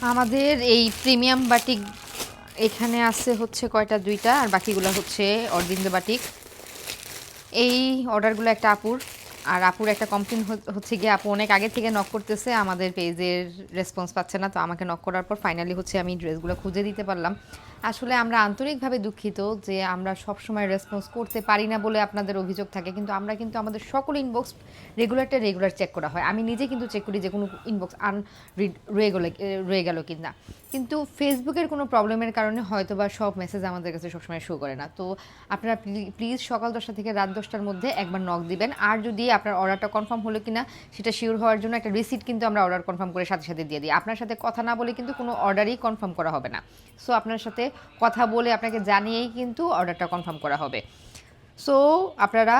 আমাদের এই premium batik এখানে আছে হচ্ছে কয়টা, 2টা, আর বাকিগুলো হচ্ছে অর্ধেন্দ্র বাটিক। এই অর্ডারগুলো একটা আপুর, আর আপুর একটা কমপ্লেন হচ্ছে গিয়ে আপু অনেক আগে থেকে নক করতেছে, আমাদের পেজের রেসপন্স পাচ্ছে না। তো আমাকে নক করার পর ফাইনালি হচ্ছে আমি ড্রেসগুলো খুঁজে দিতে পারলাম। আসলে আমরা আন্তরিকভাবে দুঃখিত যে আমরা সবসময় রেসপন্স করতে পারি না বলে আপনাদের অভিযোগ থাকে, কিন্তু আমরা কিন্তু আমাদের সকল ইনবক্স রেগুলার চেক করা হয়। আমি নিজে কিন্তু চেক করি যে কোনো ইনবক্স আনরিড রয়ে গেল কিনা। কিন্তু ফেসবুকের কোনো প্রবলেমের কারণে হয়তো বা সব মেসেজ আমাদের কাছে সবসময় শো করে না। তো আপনারা প্লিজ সকাল 10টা থেকে রাত 10টার মধ্যে একবার নক দিবেন। আর যদি আপনার অর্ডারটা কনফার্ম হলো কিনা সেটা শিওর হওয়ার জন্য একটা রিসিট কিন্তু আমরা অর্ডার কনফার্ম করে সাথে সাথে দিয়ে দিই। আপনার সাথে কথা না বলে কিন্তু কোনো অর্ডারই কনফার্ম করা হবে না। সো আপনার সাথে কথা বলে আপনাকে জানিয়েই কিন্তু অর্ডারটা কনফার্ম করা হবে। সো আপনারা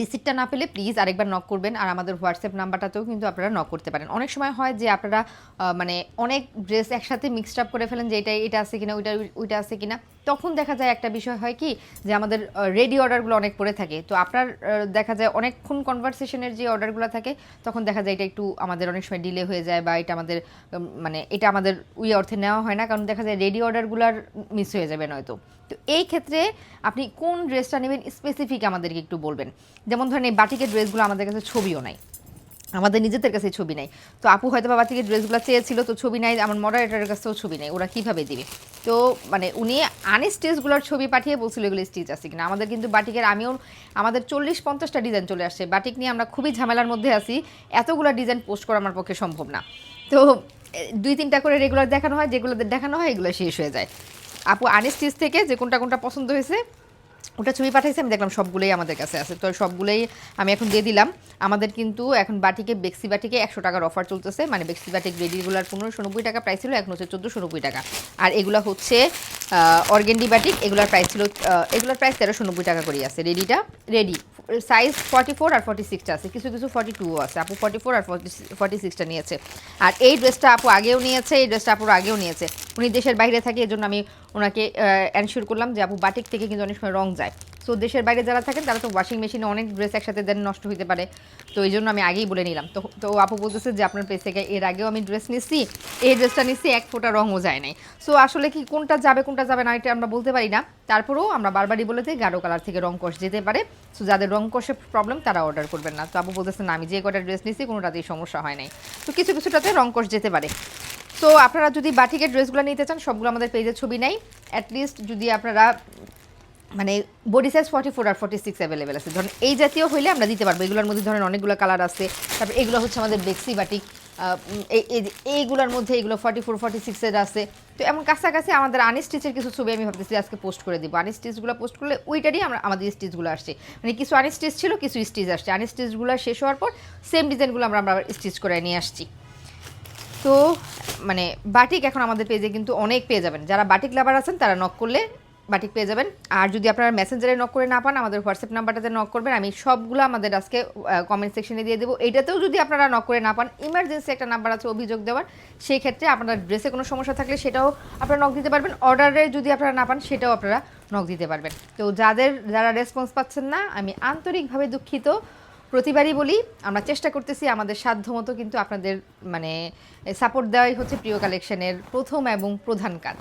রিসিপ্টটা না পেলে প্লিজ আরেকবার নক করবেন। আর আমাদের হোয়াটসঅ্যাপ নাম্বারটাতেও কিন্তু আপনারা নক করতে পারেন। অনেক সময় হয় যে আপনারা মানে অনেক ড্রেস একসাথে মিক্সড আপ করে ফেলেন যে এটা আছে কিনা, ওইটা আছে কিনা। তখন দেখা যায় একটা বিষয় হয় কি যে আমাদের রেডি অর্ডারগুলো অনেক পড়ে থাকে। তো আপনার দেখা যায় অনেকক্ষণ কনভারসেশনের যে অর্ডারগুলো থাকে তখন দেখা যায় এটা একটু আমাদের অনেক সময় ডিলে হয়ে যায়, বা এটা আমাদের মানে এটা আমাদের ওই অর্থে নেওয়া হয় না, কারণ দেখা যায় রেডি অর্ডারগুলোর মিস হয়ে যাবে নয়তো। তো এই ক্ষেত্রে আপনি কোন ড্রেসটা নেবেন স্পেসিফিক আমাদেরকে একটু বলবেন। যেমন ধরেন এই বাটিকের ড্রেসগুলো আমাদের কাছে ছবিও নাই, আমাদের নিজেদের কাছে ছবি নাই। তো আপু হয়তো বা বাটিকের ড্রেসগুলো চেয়েছিল, তো ছবি নাই, আমার মডারেটারের কাছেও ছবি নাই, ওরা কীভাবে দিবে? তো মানে উনি আনস্টিচগুলোর ছবি পাঠিয়ে বলছিল এগুলো স্টিচ আছে কিনা। আমাদের কিন্তু বাটিকের আমাদের 40-50টা ডিজাইন চলে আসছে। বাটিক নিয়ে আমরা খুবই ঝামেলার মধ্যে আছি, এতগুলো ডিজাইন পোস্ট করা আমার পক্ষে সম্ভব না। তো 2-3টা করে রেগুলার দেখানো হয়, যেগুলো দেখানো হয় এগুলো শেষ হয়ে যায়। আপু আনস্টিচ থেকে যে কোনটা কোনটা পছন্দ হয়েছে ওটা ছবি পাঠাইছে, আমি দেখলাম সবগুলোই আমাদের কাছে আছে। তো সবগুলোই আমি এখন দিয়ে দিলাম। আমাদের কিন্তু এখন বাটিকে বেক্সি বাটিকে 100 টাকার অফার চলতেছে, মানে বেক্সি বাটিক রেডিগুলার 1590 টাকা প্রাইস ছিল, এখন হচ্ছে 1490 টাকা। আর এগুলো হচ্ছে অর্গেন্ডি বাটিক, এগুলোর প্রাইস ছিল এগুলোর প্রাইস 1390 টাকা করেই আছে। রেডি সাইজ 44 আর 46টা আছে, কিছু কিছু 42ও আছে। আপু 44 আর 46টা নিয়েছে। আর এই ড্রেসটা আপু আগেও নিয়েছে, এই ড্রেসটা আপুর আগেও নিয়েছে। উনি দেশের বাইরে থাকে, এজন্য আমি ওনাকে এনশিওর করলাম যে আপু বাটিক থেকে কিন্তু অনেক সময় রং যায়। সো দেশের বাইরে যারা থাকেন তারা তো ওয়াশিং মেশিনে অনেক ড্রেস একসাথে দেন, নষ্ট হতে পারে। তো এই জন্য আমি আগেই বলে নিলাম। তো আপু বলতেছে যে আপনার পেজ থেকে এর আগেও আমি ড্রেস নিচ্ছি, এই ড্রেসটা নিচ্ছি, এক ফোঁটা রঙও যায় নাই। সো আসলে কি কোনটা যাবে না এটা আমরা বলতে পারি না। তারপরেও আমরা বারবারই বলে দিই গাঢ় কালার থেকে রং কষ যেতে পারে। সো যাদের রং কষে প্রবলেম তারা অর্ডার করবেন না। তো আপু বলতেছে না, আমি যে কটা ড্রেস নিচ্ছি কোনোটাতেই সমস্যা হয় নাই। তো কিছু কিছুটাতে রং কষ যেতে পারে। সো আপনারা যদি বাটিকের ড্রেসগুলো নিতে চান সবগুলো আমাদের পেজের ছবি নাই। অ্যাটলিস্ট যদি আপনারা মানে বডি সাইজ 44 আর 46 অ্যাভেলেবেল আছে, ধরেন এই জাতীয় হইলে আমরা দিতে পারবো। এগুলোর মধ্যে ধরেন অনেকগুলো কালার আছে। তারপর এগুলো হচ্ছে আমাদের বেক্সি বাটিক, এইগুলোর মধ্যে এগুলো 44-46 আছে। তো এমন কাছাকাছি আমাদের আনস্টিচের কিছু ছবি আমি ভাবতেছি আজকে পোস্ট করে দিব। আনস্টিচগুলো পোস্ট করলে ওইটারই আমাদের স্টিচগুলো আসছে, মানে কিছু আনস্টিচ ছিল, কিছু স্টিচ আসছে। আনস্টিচগুলো শেষ হওয়ার পর সেম ডিজাইনগুলো আমরা স্টিচ করে নিয়ে আসছি। তো মানে বাটিক এখন আমাদের পেজে কিন্তু অনেক পেয়ে যাবেন। যারা বাটিক লাভার আছেন তারা নক করলে বাটিক পেয়ে যাবেন। আর যদি আপনারা মেসেঞ্জারে নক করে না পান, আমাদের হোয়াটসঅ্যাপ নাম্বারটাতে নক করবেন, আমি সবগুলো আমাদের আজকে কমেন্ট সেকশনে দিয়ে দেবো। এইটাতেও যদি আপনারা নক করে না পান, ইমার্জেন্সি একটা নাম্বার আছে অভিযোগ দেওয়ার, সেই ক্ষেত্রে আপনার ড্রেসে কোনো সমস্যা থাকলে সেটাও আপনারা নক দিতে পারবেন। অর্ডারে যদি আপনারা না পান সেটাও আপনারা নক দিতে পারবেন। তো যারা রেসপন্স পাচ্ছেন না, আমি আন্তরিকভাবে দুঃখিত। প্রতিবারই বলি আমরা চেষ্টা করতেছি আমাদের সাধ্যমতো, কিন্তু আপনাদের মানে সাপোর্ট দেওয়াই হচ্ছে প্রিয় কালেকশনের প্রথম এবং প্রধান কাজ।